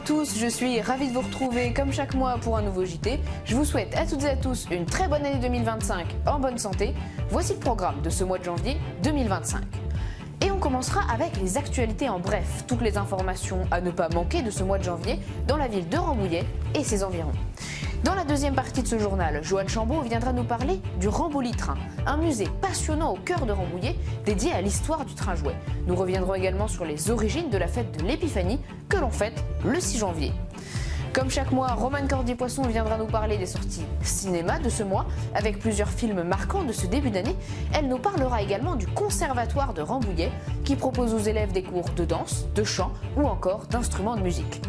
tous, je suis ravie de vous retrouver comme chaque mois pour un nouveau JT. Je vous souhaite à toutes et à tous une très bonne année 2025 en bonne santé. Voici le programme de ce mois de janvier 2025. Et on commencera avec les actualités en bref, toutes les informations à ne pas manquer de ce mois de janvier dans la ville de Rambouillet et ses environs. Dans la deuxième partie de ce journal, Joanne Chambaud viendra nous parler du Ramboli-Train, un musée passionnant au cœur de Rambouillet dédié à l'histoire du train jouet. Nous reviendrons également sur les origines de la fête de l'Épiphanie que l'on fête le 6 janvier. Comme chaque mois, Romane Cordier-Poisson viendra nous parler des sorties cinéma de ce mois, avec plusieurs films marquants de ce début d'année. Elle nous parlera également du Conservatoire de Rambouillet, qui propose aux élèves des cours de danse, de chant ou encore d'instruments de musique.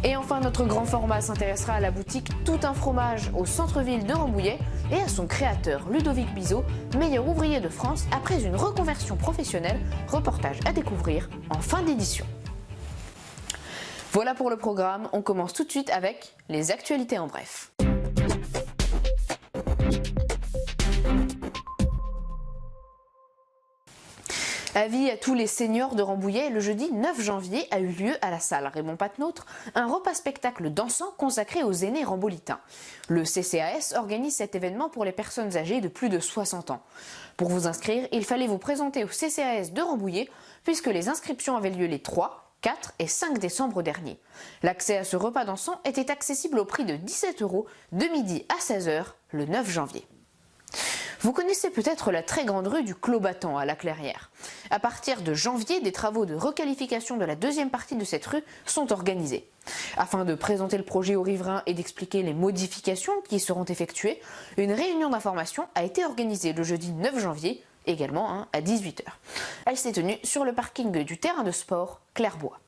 Et enfin, notre grand format s'intéressera à la boutique Tout un fromage au centre-ville de Rambouillet et à son créateur Ludovic Bizot, meilleur ouvrier de France après une reconversion professionnelle. Reportage à découvrir en fin d'édition. Voilà pour le programme, on commence tout de suite avec les actualités en bref. Avis à tous les seniors de Rambouillet, le jeudi 9 janvier a eu lieu à la salle Raymond Patenôtre un repas-spectacle dansant consacré aux aînés rambolitains. Le CCAS organise cet événement pour les personnes âgées de plus de 60 ans. Pour vous inscrire, il fallait vous présenter au CCAS de Rambouillet puisque les inscriptions avaient lieu les 3, 4 et 5 décembre dernier. L'accès à ce repas dansant était accessible au prix de 17 € de midi à 16 h le 9 janvier. Vous connaissez peut-être la très grande rue du Clos Battant à La Clairière. À partir de janvier, des travaux de requalification de la deuxième partie de cette rue sont organisés. Afin de présenter le projet aux riverains et d'expliquer les modifications qui seront effectuées, une réunion d'information a été organisée le jeudi 9 janvier, également à 18 h. Elle s'est tenue sur le parking du terrain de sport Clairbois.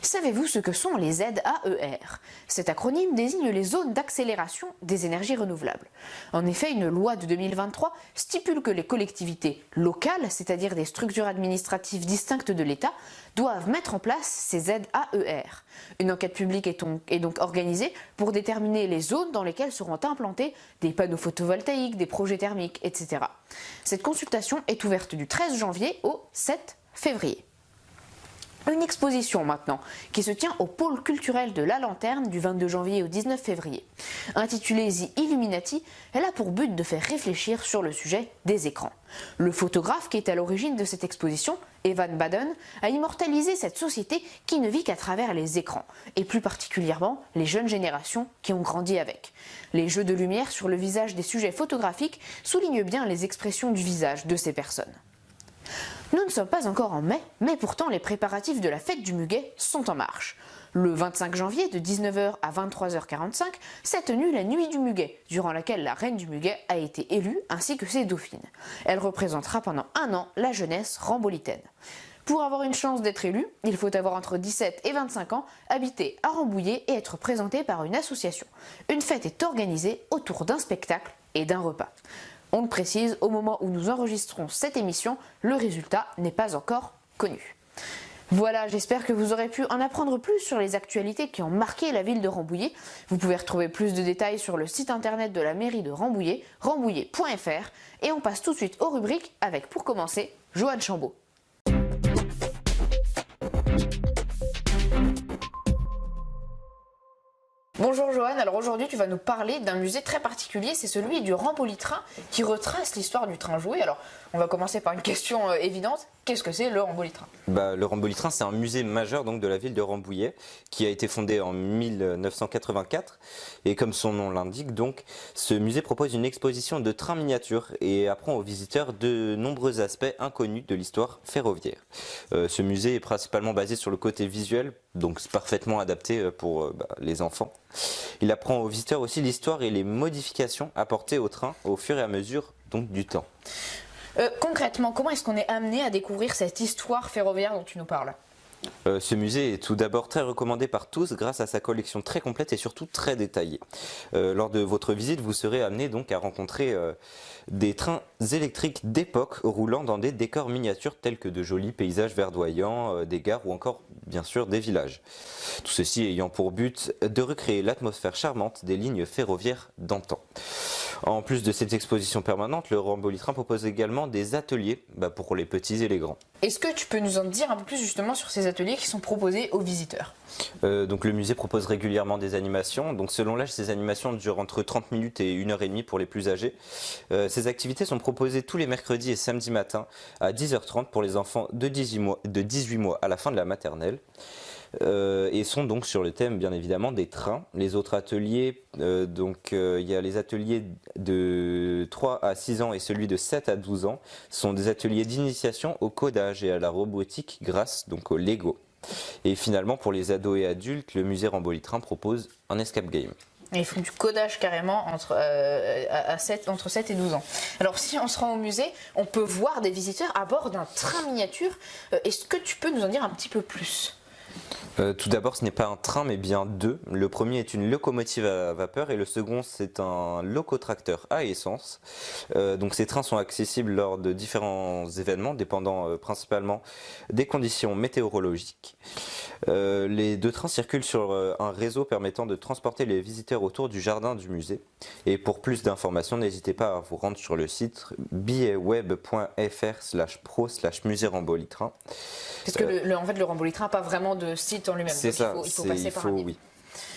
Savez-vous ce que sont les ZAER? Cet acronyme désigne les zones d'accélération des énergies renouvelables. En effet, une loi de 2023 stipule que les collectivités locales, c'est-à-dire des structures administratives distinctes de l'État, doivent mettre en place ces ZAER. Une enquête publique est donc organisée pour déterminer les zones dans lesquelles seront implantés des panneaux photovoltaïques, des projets thermiques, etc. Cette consultation est ouverte du 13 janvier au 7 février. Une exposition maintenant, qui se tient au pôle culturel de la Lanterne du 22 janvier au 19 février. Intitulée The Illuminati, elle a pour but de faire réfléchir sur le sujet des écrans. Le photographe qui est à l'origine de cette exposition, Evan Baden, a immortalisé cette société qui ne vit qu'à travers les écrans, et plus particulièrement les jeunes générations qui ont grandi avec. Les jeux de lumière sur le visage des sujets photographiques soulignent bien les expressions du visage de ces personnes. Nous ne sommes pas encore en mai, mais pourtant les préparatifs de la fête du Muguet sont en marche. Le 25 janvier, de 19 h à 23 h 45, s'est tenue la Nuit du Muguet, durant laquelle la reine du Muguet a été élue, ainsi que ses dauphines. Elle représentera pendant un an la jeunesse rambolitaine. Pour avoir une chance d'être élu, il faut avoir entre 17 et 25 ans, habiter à Rambouillet et être présenté par une association. Une fête est organisée autour d'un spectacle et d'un repas. On le précise, au moment où nous enregistrons cette émission, le résultat n'est pas encore connu. Voilà, j'espère que vous aurez pu en apprendre plus sur les actualités qui ont marqué la ville de Rambouillet. Vous pouvez retrouver plus de détails sur le site internet de la mairie de Rambouillet, rambouillet.fr. Et on passe tout de suite aux rubriques avec, pour commencer, Joanne Chambaud. Bonjour Joanne, alors aujourd'hui tu vas nous parler d'un musée très particulier, c'est celui du Ramboli-Train qui retrace l'histoire du train jouet. Alors on va commencer par une question évidente, qu'est-ce que c'est le Ramboli-Train? Le Ramboli-Train, c'est un musée majeur donc, de la ville de Rambouillet qui a été fondé en 1984 et comme son nom l'indique, donc, ce musée propose une exposition de trains miniatures et apprend aux visiteurs de nombreux aspects inconnus de l'histoire ferroviaire. Ce musée est principalement basé sur le côté visuel, donc c'est parfaitement adapté pour les enfants. Il apprend aux visiteurs aussi l'histoire et les modifications apportées au train au fur et à mesure donc, du temps. Concrètement, comment est-ce qu'on est amené à découvrir cette histoire ferroviaire dont tu nous parles? Ce musée est tout d'abord très recommandé par tous grâce à sa collection très complète et surtout très détaillée. Lors de votre visite, vous serez amené donc à rencontrer des trains électriques d'époque roulant dans des décors miniatures tels que de jolis paysages verdoyants, des gares ou encore bien sûr des villages. Tout ceci ayant pour but de recréer l'atmosphère charmante des lignes ferroviaires d'antan. En plus de cette exposition permanente, le Ramboli-Train propose également des ateliers pour les petits et les grands. Est-ce que tu peux nous en dire un peu plus justement sur ces ateliers qui sont proposés aux visiteurs? Donc le musée propose régulièrement des animations. Donc selon l'âge, ces animations durent entre 30 minutes et 1h30 pour les plus âgés. Ces activités sont proposées tous les mercredis et samedis matins à 10h30 pour les enfants de 18 mois à la fin de la maternelle. Et sont donc sur le thème bien évidemment des trains. Les autres ateliers, il y a les ateliers de 3 à 6 ans et celui de 7 à 12 ans, sont des ateliers d'initiation au codage et à la robotique grâce donc au Lego. Et finalement pour les ados et adultes, le musée Ramboli-Train propose un escape game. Et ils font du codage carrément entre 7 et 12 ans. Alors si on se rend au musée, on peut voir des visiteurs à bord d'un train miniature. Est-ce que tu peux nous en dire un petit peu plus ? Tout d'abord, ce n'est pas un train mais bien deux. Le premier est une locomotive à vapeur et le second c'est un locotracteur à essence. Donc ces trains sont accessibles lors de différents événements dépendant principalement des conditions météorologiques. Les deux trains circulent sur un réseau permettant de transporter les visiteurs autour du jardin du musée. Et pour plus d'informations, n'hésitez pas à vous rendre sur le site billetsweb.fr/pro/musée Ramboli-Train. Parce que le Ramboli-Train n'a pas vraiment de site en lui-même. C'est ça, il faut passer par un guide. oui.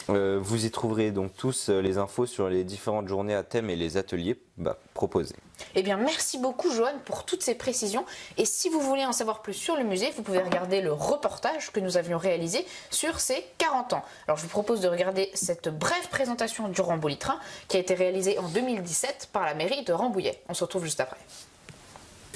Vous y trouverez donc tous les infos sur les différentes journées à thème et les ateliers proposés. Eh bien, merci beaucoup Johan pour toutes ces précisions. Et si vous voulez en savoir plus sur le musée, vous pouvez regarder le reportage que nous avions réalisé sur ses 40 ans. Alors, je vous propose de regarder cette brève présentation du Ramboli-Train qui a été réalisée en 2017 par la mairie de Rambouillet. On se retrouve juste après.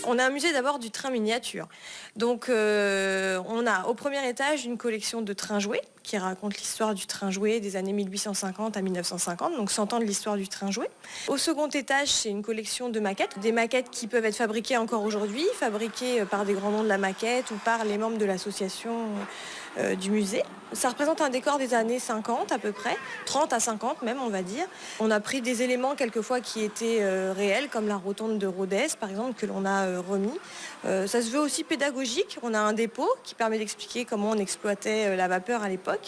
On a un musée d'abord du train miniature. Donc on a au premier étage une collection de trains jouets qui raconte l'histoire du train jouet des années 1850 à 1950, donc 100 ans de l'histoire du train jouet. Au second étage, c'est une collection de maquettes, des maquettes qui peuvent être fabriquées encore aujourd'hui, fabriquées par des grands noms de la maquette ou par les membres de l'association du musée. Ça représente un décor des années 50 à peu près, 30 à 50 même on va dire. On a pris des éléments quelquefois qui étaient réels, comme la rotonde de Rodez par exemple, que l'on a remis. Ça se veut aussi pédagogique, on a un dépôt qui permet d'expliquer comment on exploitait la vapeur à l'époque. Ça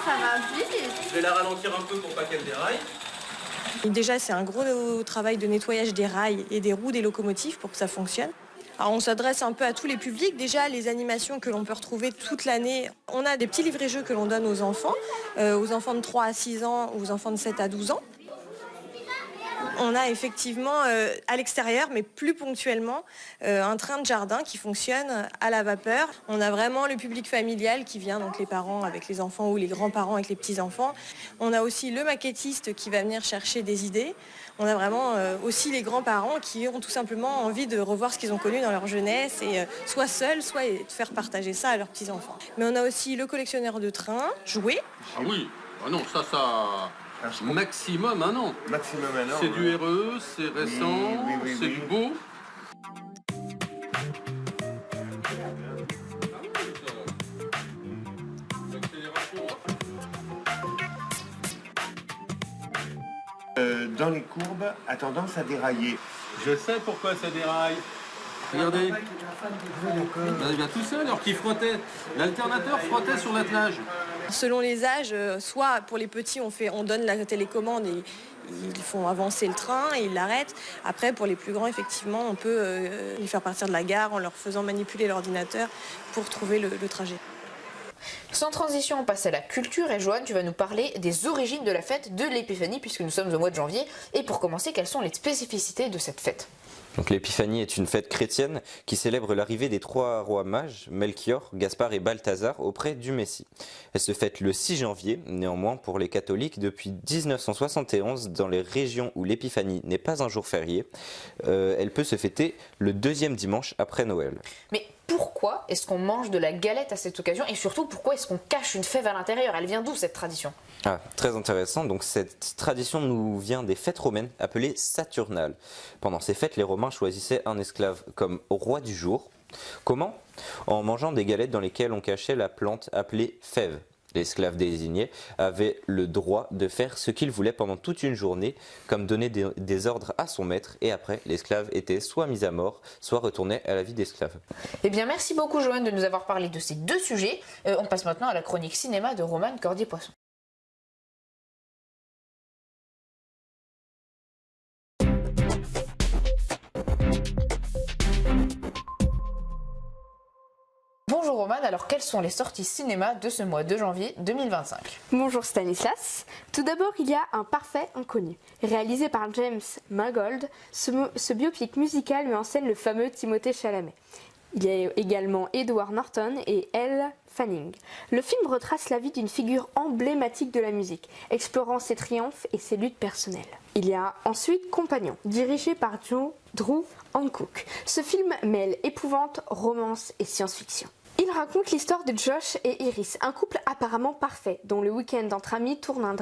va vite. Je vais la ralentir un peu pour pas qu'elle déraille. Et déjà, c'est un gros travail de nettoyage des rails et des roues des locomotives pour que ça fonctionne. Alors, on s'adresse un peu à tous les publics. Déjà, les animations que l'on peut retrouver toute l'année. On a des petits livrets-jeux que l'on donne aux enfants de 3 à 6 ans, aux enfants de 7 à 12 ans. On a effectivement à l'extérieur, mais plus ponctuellement, un train de jardin qui fonctionne à la vapeur. On a vraiment le public familial qui vient, donc les parents avec les enfants ou les grands-parents avec les petits-enfants. On a aussi le maquettiste qui va venir chercher des idées. On a vraiment aussi les grands-parents qui ont tout simplement envie de revoir ce qu'ils ont connu dans leur jeunesse et soit seuls, soit de faire partager ça à leurs petits-enfants. Mais on a aussi le collectionneur de trains, jouets. Ah oui, ah non, ça... Maximum un an. Maximum un an. C'est du RE, c'est récent, c'est du beau. Dans les courbes, a tendance à dérailler. Je sais pourquoi ça déraille. Regardez. Il vient tout seul alors qu'il frottait. L'alternateur frottait sur l'attelage. Selon les âges, soit pour les petits, on donne la télécommande et ils font avancer le train et ils l'arrêtent. Après, pour les plus grands, effectivement, on peut les faire partir de la gare en leur faisant manipuler l'ordinateur pour trouver le trajet. Sans transition, on passe à la culture et Joanne, tu vas nous parler des origines de la fête de l'Épiphanie puisque nous sommes au mois de janvier. Et pour commencer, quelles sont les spécificités de cette fête ? Donc l'Épiphanie est une fête chrétienne qui célèbre l'arrivée des trois rois mages, Melchior, Gaspard et Balthazar, auprès du Messie. Elle se fête le 6 janvier, néanmoins pour les catholiques, depuis 1971, dans les régions où l'Épiphanie n'est pas un jour férié, elle peut se fêter le deuxième dimanche après Noël. Mais pourquoi est-ce qu'on mange de la galette à cette occasion et surtout pourquoi est-ce qu'on cache une fève à l'intérieur? Elle vient d'où cette tradition? Ah, très intéressant. Donc cette tradition nous vient des fêtes romaines appelées Saturnales. Pendant ces fêtes, les Romains choisissaient un esclave comme roi du jour. Comment? En mangeant des galettes dans lesquelles on cachait la plante appelée fève. L'esclave désigné avait le droit de faire ce qu'il voulait pendant toute une journée, comme donner des ordres à son maître, et après, l'esclave était soit mis à mort, soit retourné à la vie d'esclave. Eh bien, merci beaucoup Joanne de nous avoir parlé de ces deux sujets. On passe maintenant à la chronique cinéma de Romane Cordier-Poisson. Bonjour Romane, alors quelles sont les sorties cinéma de ce mois de janvier 2025? Bonjour Stanislas. Tout d'abord, il y a Un parfait inconnu. Réalisé par James Mangold, ce biopic musical met en scène le fameux Timothée Chalamet. Il y a également Edward Norton et Elle Fanning. Le film retrace la vie d'une figure emblématique de la musique, explorant ses triomphes et ses luttes personnelles. Il y a ensuite Compagnon, dirigé par Drew Hancock. Ce film mêle épouvante, romance et science-fiction. Il raconte l'histoire de Josh et Iris, un couple apparemment parfait, dont le week-end entre amis tourne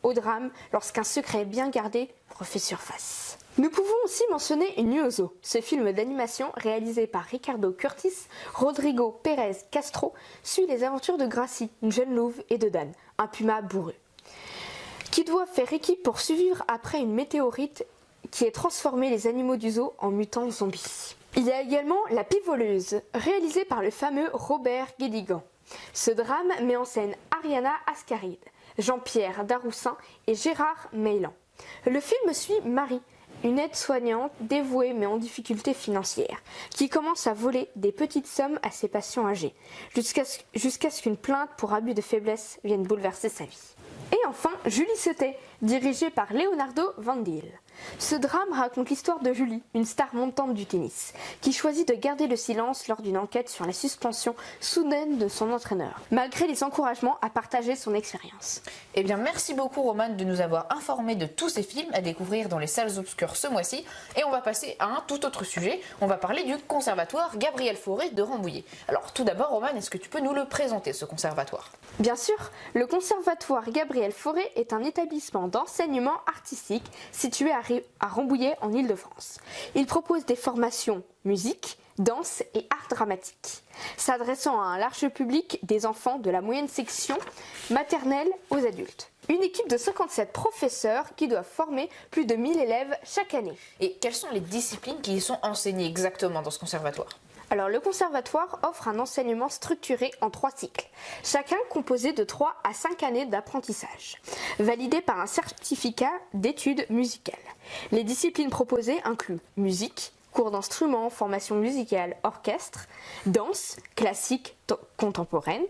au drame lorsqu'un secret bien gardé refait surface. Nous pouvons aussi mentionner Une nuit au zoo. Ce film d'animation réalisé par Ricardo Curtis, Rodrigo Pérez Castro, suit les aventures de Gracie, une jeune louve, et de Dan, un puma bourru, qui doivent faire équipe pour survivre après une météorite qui a transformé les animaux du zoo en mutants zombies. Il y a également La Pie voleuse, réalisé par le fameux Robert Guédiguian. Ce drame met en scène Ariana Ascaride, Jean-Pierre Daroussin et Gérard Meylan. Le film suit Marie, une aide-soignante dévouée mais en difficulté financière, qui commence à voler des petites sommes à ses patients âgés, jusqu'à ce qu'une plainte pour abus de faiblesse vienne bouleverser sa vie. Et enfin, Julie Sautet, dirigée par Leonardo Van Dil. Ce drame raconte l'histoire de Julie, une star montante du tennis, qui choisit de garder le silence lors d'une enquête sur la suspension soudaine de son entraîneur, malgré les encouragements à partager son expérience. Eh bien, merci beaucoup Romane de nous avoir informés de tous ces films à découvrir dans les salles obscures ce mois-ci. Et on va passer à un tout autre sujet. On va parler du conservatoire Gabriel Fauré de Rambouillet. Alors tout d'abord Romane, est-ce que tu peux nous le présenter, ce conservatoire? Bien sûr, le conservatoire Gabriel Fauré est un établissement d'enseignement artistique situé à Rambouillet en Île-de-France. Il propose des formations musique, danse et art dramatique, s'adressant à un large public des enfants de la moyenne section maternelle aux adultes. Une équipe de 57 professeurs qui doivent former plus de 1000 élèves chaque année. Et quelles sont les disciplines qui y sont enseignées exactement dans ce conservatoire? Alors, le conservatoire offre un enseignement structuré en 3 cycles, chacun composé de 3 à 5 années d'apprentissage, validé par un certificat d'études musicales. Les disciplines proposées incluent musique, cours d'instruments, formation musicale, orchestre, danse, classique, contemporaine,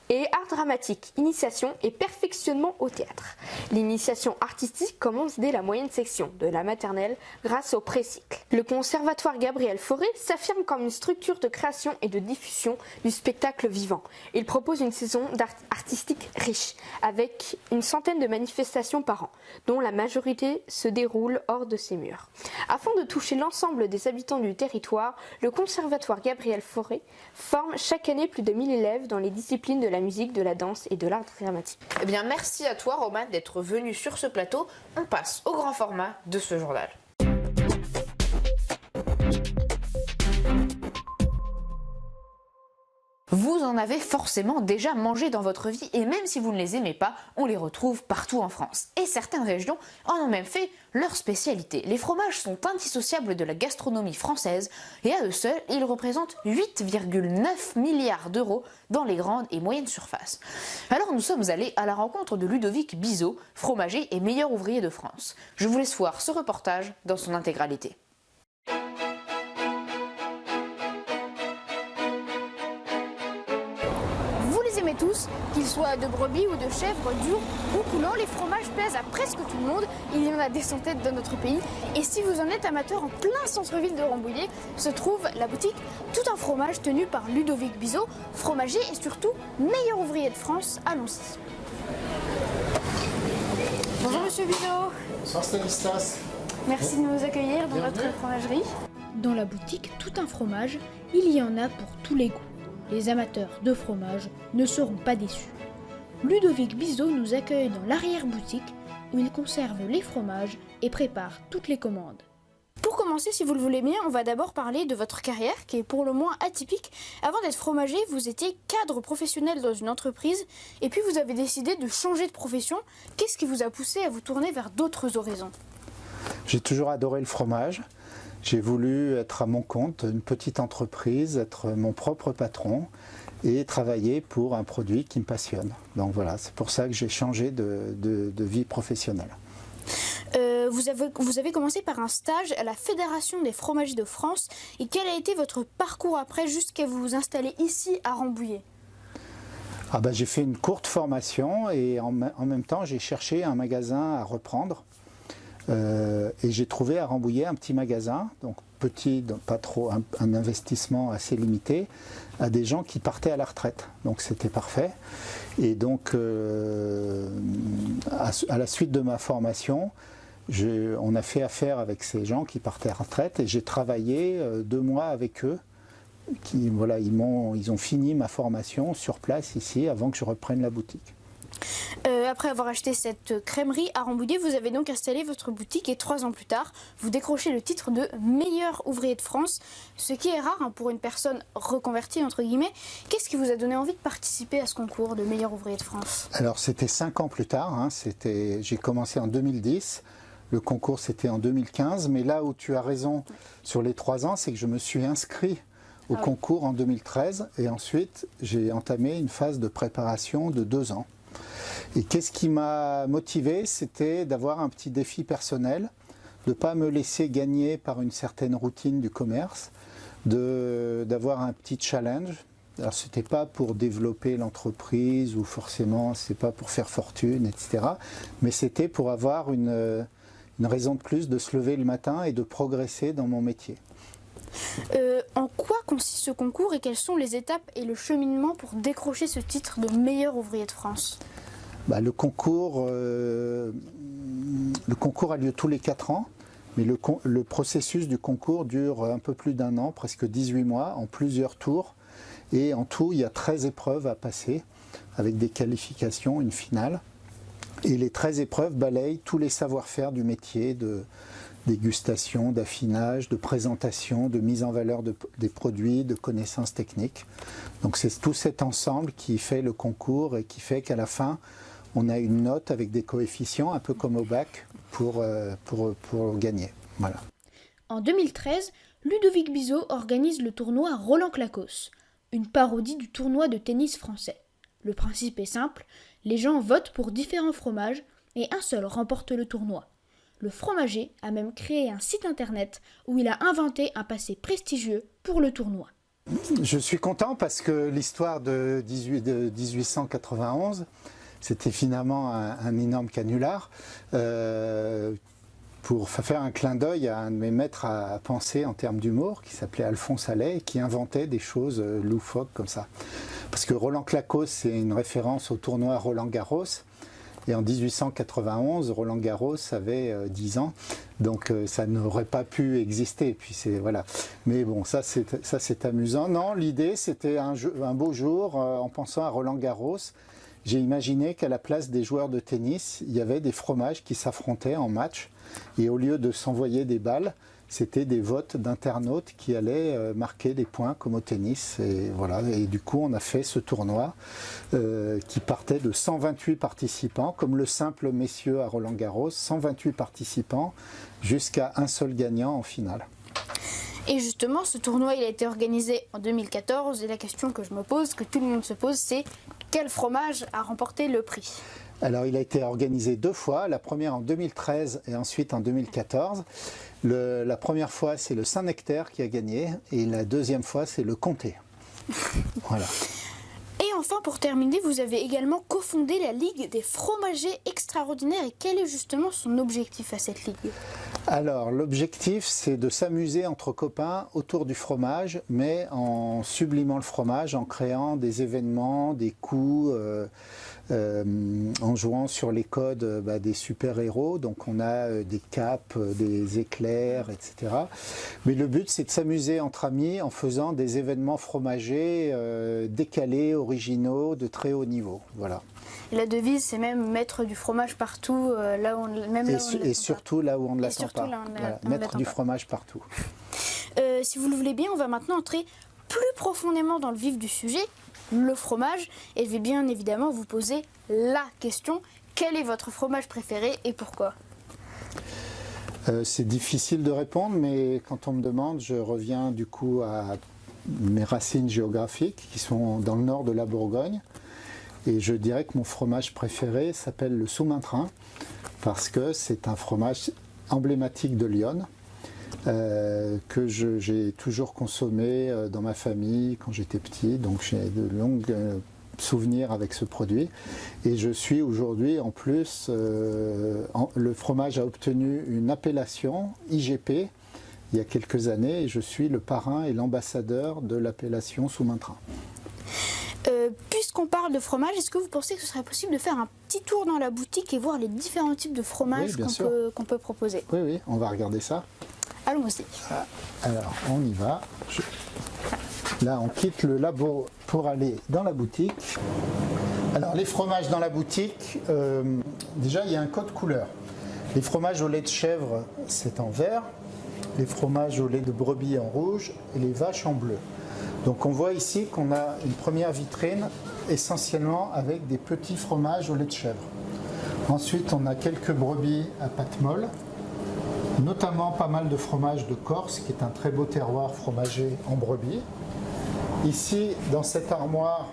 et art dramatique, initiation et perfectionnement au théâtre. L'initiation artistique commence dès la moyenne section de la maternelle grâce au précycle. Le conservatoire Gabriel Fauré s'affirme comme une structure de création et de diffusion du spectacle vivant. Il propose une saison d'art artistique riche, avec une centaine de manifestations par an, dont la majorité se déroule hors de ses murs. Afin de toucher l'ensemble des habitants du territoire, le conservatoire Gabriel Fauré forme chaque année plus de 1000 élèves dans les disciplines de la musique, de la danse et de l'art dramatique. Eh bien, merci à toi, Romane, d'être venu sur ce plateau. On passe au grand format de ce journal. Vous en avez forcément déjà mangé dans votre vie et même si vous ne les aimez pas, on les retrouve partout en France. Et certaines régions en ont même fait leur spécialité. Les fromages sont indissociables de la gastronomie française et à eux seuls, ils représentent 8,9 milliards d'euros dans les grandes et moyennes surfaces. Alors nous sommes allés à la rencontre de Ludovic Bizot, fromager et meilleur ouvrier de France. Je vous laisse voir ce reportage dans son intégralité. Tous, qu'ils soient de brebis ou de chèvres, durs ou coulants, les fromages plaisent à presque tout le monde. Il y en a des centaines dans notre pays. Et si vous en êtes amateur, en plein centre-ville de Rambouillet se trouve la boutique Tout un fromage tenue par Ludovic Bizot, fromager et surtout meilleur ouvrier de France. Allons-y. Bonjour Monsieur Bizot. Bonsoir Stanislas. Merci de nous accueillir dans notre fromagerie. Dans la boutique Tout un fromage, il y en a pour tous les goûts. Les amateurs de fromage ne seront pas déçus. Ludovic Bizot nous accueille dans l'arrière-boutique où il conserve les fromages et prépare toutes les commandes. Pour commencer, si vous le voulez bien, on va d'abord parler de votre carrière qui est pour le moins atypique. Avant d'être fromager, vous étiez cadre professionnel dans une entreprise et puis vous avez décidé de changer de profession. Qu'est-ce qui vous a poussé à vous tourner vers d'autres horizons ? J'ai toujours adoré le fromage. J'ai voulu être à mon compte, une petite entreprise, être mon propre patron et travailler pour un produit qui me passionne. Donc voilà, c'est pour ça que j'ai changé de vie professionnelle. Vous avez commencé par un stage à la Fédération des fromagers de France. Et quel a été votre parcours après jusqu'à vous installer ici à Rambouillet? J'ai fait une courte formation et en même temps j'ai cherché un magasin à reprendre. Et j'ai trouvé à Rambouillet un petit magasin, donc petit, donc pas trop, un investissement assez limité, à des gens qui partaient à la retraite. Donc c'était parfait. Et donc à la suite de ma formation, on a fait affaire avec ces gens qui partaient à la retraite et j'ai travaillé 2 mois avec eux. Ils ont fini ma formation sur place ici avant que je reprenne la boutique. Après avoir acheté cette crèmerie à Rambouillet, vous avez donc installé votre boutique et 3 ans plus tard, vous décrochez le titre de meilleur ouvrier de France, ce qui est rare pour une personne reconvertie entre guillemets. Qu'est-ce qui vous a donné envie de participer à ce concours de meilleur ouvrier de France? Alors c'était 5 ans plus tard, j'ai commencé en 2010. Le concours c'était en 2015, mais là où tu as raison sur les 3 ans, c'est que je me suis inscrit au concours en 2013 et ensuite j'ai entamé une phase de préparation de 2 ans. Et qu'est-ce qui m'a motivé? C'était d'avoir un petit défi personnel, de ne pas me laisser gagner par une certaine routine du commerce, d'avoir un petit challenge. Alors ce n'était pas pour développer l'entreprise ou forcément c'est pas pour faire fortune, etc. Mais c'était pour avoir une raison de plus de se lever le matin et de progresser dans mon métier. En quoi consiste ce concours et quelles sont les étapes et le cheminement pour décrocher ce titre de meilleur ouvrier de France? Le concours a lieu tous les 4 ans, mais le processus du concours dure un peu plus d'1 an, presque 18 mois, en plusieurs tours. Et en tout, il y a 13 épreuves à passer, avec des qualifications, une finale. Et les 13 épreuves balayent tous les savoir-faire du métier, de dégustation, d'affinage, de présentation, de mise en valeur des produits, de connaissances techniques. Donc c'est tout cet ensemble qui fait le concours et qui fait qu'à la fin, on a une note avec des coefficients, un peu comme au bac, pour gagner. Voilà. En 2013, Ludovic Bizot organise le tournoi Roland Clacos, une parodie du tournoi de tennis français. Le principe est simple, les gens votent pour différents fromages et un seul remporte le tournoi. Le fromager a même créé un site internet où il a inventé un passé prestigieux pour le tournoi. Je suis content parce que l'histoire de 1891, c'était finalement un énorme canular. Pour faire un clin d'œil à un de mes maîtres à penser en termes d'humour, qui s'appelait Alphonse Allais, et qui inventait des choses loufoques comme ça. Parce que Roland Clacos, c'est une référence au tournoi Roland Garros. Et en 1891, Roland Garros avait 10 ans, donc ça n'aurait pas pu exister. Puis voilà. Mais bon, ça c'est amusant. Non, l'idée c'était un beau jour, en pensant à Roland Garros, j'ai imaginé qu'à la place des joueurs de tennis, il y avait des fromages qui s'affrontaient en match. Et au lieu de s'envoyer des balles, c'était des votes d'internautes qui allaient marquer des points comme au tennis. Et voilà. Et du coup, on a fait ce tournoi qui partait de 128 participants, comme le simple messieurs à Roland-Garros, 128 participants jusqu'à un seul gagnant en finale. Et justement, ce tournoi il a été organisé en 2014 et la question que je me pose, que tout le monde se pose, c'est quel fromage a remporté le prix? Alors, il a été organisé 2 fois, la première en 2013 et ensuite en 2014. La première fois, c'est le Saint-Nectaire qui a gagné et la deuxième fois, c'est le Comté. Voilà. Et enfin, pour terminer, vous avez également cofondé la Ligue des fromagers extraordinaires. Et quel est justement son objectif à cette ligue? Alors, l'objectif, c'est de s'amuser entre copains autour du fromage, mais en sublimant le fromage, en créant des événements, des coups, en jouant sur les codes des super-héros. Donc, on a des capes, des éclairs, etc. Mais le but, c'est de s'amuser entre amis en faisant des événements fromagers décalés, originaux, de très haut niveau. Voilà. Et la devise, c'est même mettre du fromage partout, là où on et surtout là où on ne l'attend pas. Voilà, mettre du fromage partout. Si vous le voulez bien, on va maintenant entrer plus profondément dans le vif du sujet, le fromage. Et je vais bien évidemment vous poser la question, quel est votre fromage préféré et pourquoi? C'est difficile de répondre, mais quand on me demande, je reviens du coup à mes racines géographiques qui sont dans le nord de la Bourgogne. Et je dirais que mon fromage préféré s'appelle le Soumaintrain parce que c'est un fromage emblématique de Lyon. Que j'ai toujours consommé dans ma famille quand j'étais petit, donc j'ai de longs souvenirs avec ce produit. Et je suis aujourd'hui, en plus, le fromage a obtenu une appellation IGP il y a quelques années, et je suis le parrain et l'ambassadeur de l'appellation Sous-Main-Train. Puisqu'on parle de fromage, est-ce que vous pensez que ce serait possible de faire un petit tour dans la boutique et voir les différents types de fromages qu'on peut proposer? Oui, on va regarder ça. Allons-y. Alors, on y va. Là, on quitte le labo pour aller dans la boutique. Alors, les fromages dans la boutique, déjà, il y a un code couleur. Les fromages au lait de chèvre, c'est en vert. Les fromages au lait de brebis en rouge et les vaches en bleu. Donc, on voit ici qu'on a une première vitrine essentiellement avec des petits fromages au lait de chèvre. Ensuite, on a quelques brebis à pâte molle, notamment pas mal de fromage de Corse, qui est un très beau terroir fromager en brebis. Ici, dans cette armoire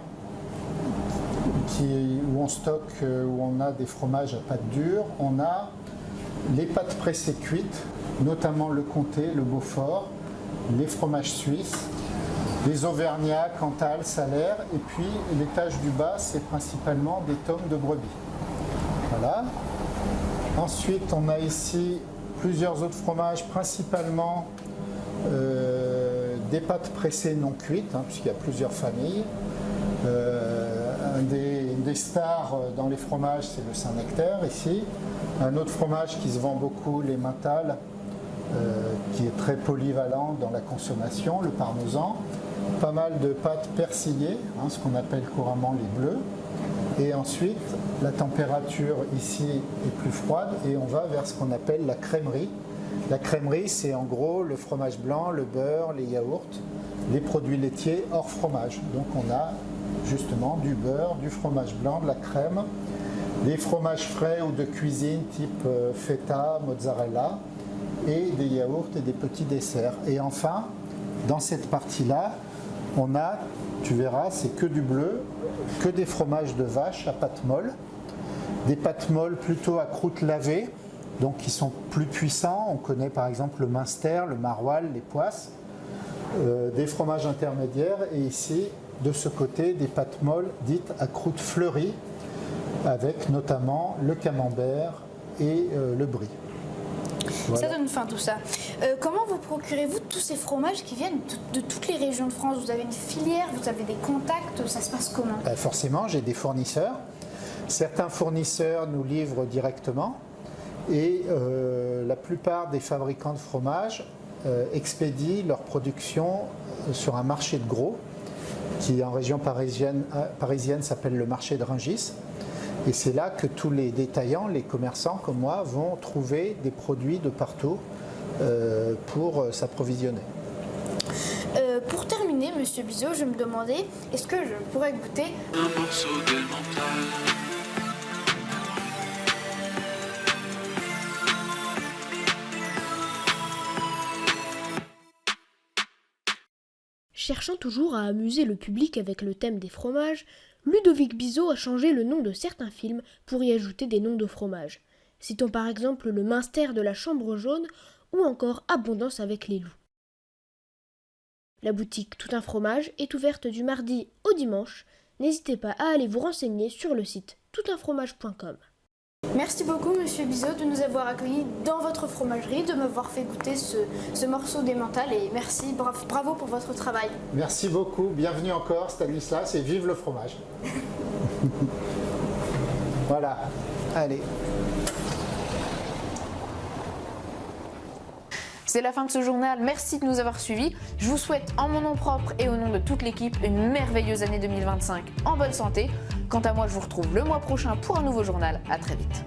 où on stocke, où on a des fromages à pâte dure, on a les pâtes pressées cuites, notamment le comté, le Beaufort, les fromages suisses, les auvergnats, Cantal, Salaire, et puis l'étage du bas, c'est principalement des tomes de brebis. Voilà. Ensuite, on a ici plusieurs autres fromages, principalement des pâtes pressées non cuites, puisqu'il y a plusieurs familles. Un des stars dans les fromages, c'est le Saint-Nectaire ici. Un autre fromage qui se vend beaucoup, les Mental, qui est très polyvalent dans la consommation, le parmesan. Pas mal de pâtes persillées, ce qu'on appelle couramment les bleus. Et ensuite, la température ici est plus froide et on va vers ce qu'on appelle la crèmerie. La crèmerie, c'est en gros le fromage blanc, le beurre, les yaourts, les produits laitiers hors fromage. Donc on a justement du beurre, du fromage blanc, de la crème, des fromages frais ou de cuisine type feta, mozzarella, et des yaourts et des petits desserts. Et enfin, dans cette partie-là, on a, tu verras, c'est que du bleu, que des fromages de vache à pâte molle, des pâtes molles plutôt à croûte lavée, donc qui sont plus puissants. On connaît par exemple le Münster, le Maroilles, les Poisses, des fromages intermédiaires, et ici, de ce côté, des pâtes molles dites à croûte fleurie, avec notamment le camembert et le brie. Voilà. Ça donne faim tout ça. Comment vous procurez-vous tous ces fromages qui viennent de toutes les régions de France? Vous avez une filière, vous avez des contacts, ça se passe comment? Forcément, j'ai des fournisseurs. Certains fournisseurs nous livrent directement et la plupart des fabricants de fromage expédient leur production sur un marché de gros qui en région parisienne s'appelle le marché de Rungis. Et c'est là que tous les détaillants, les commerçants comme moi, vont trouver des produits de partout pour s'approvisionner. Pour terminer, Monsieur Bizot, je me demandais, est-ce que je pourrais goûter un morceau de mental? Cherchant toujours à amuser le public avec le thème des fromages, Ludovic Bizot a changé le nom de certains films pour y ajouter des noms de fromages. Citons par exemple le Münster de la Chambre jaune ou encore Abondance avec les loups. La boutique Tout un fromage est ouverte du mardi au dimanche. N'hésitez pas à aller vous renseigner sur le site toutunfromage.com. Merci beaucoup Monsieur Bizot de nous avoir accueillis dans votre fromagerie, de m'avoir fait goûter ce morceau d'emmental et merci, bravo pour votre travail. Merci beaucoup, bienvenue encore Stanislas et vive le fromage. Voilà, allez. C'est la fin de ce journal, merci de nous avoir suivis. Je vous souhaite en mon nom propre et au nom de toute l'équipe une merveilleuse année 2025 en bonne santé. Quant à moi, je vous retrouve le mois prochain pour un nouveau journal. À très vite.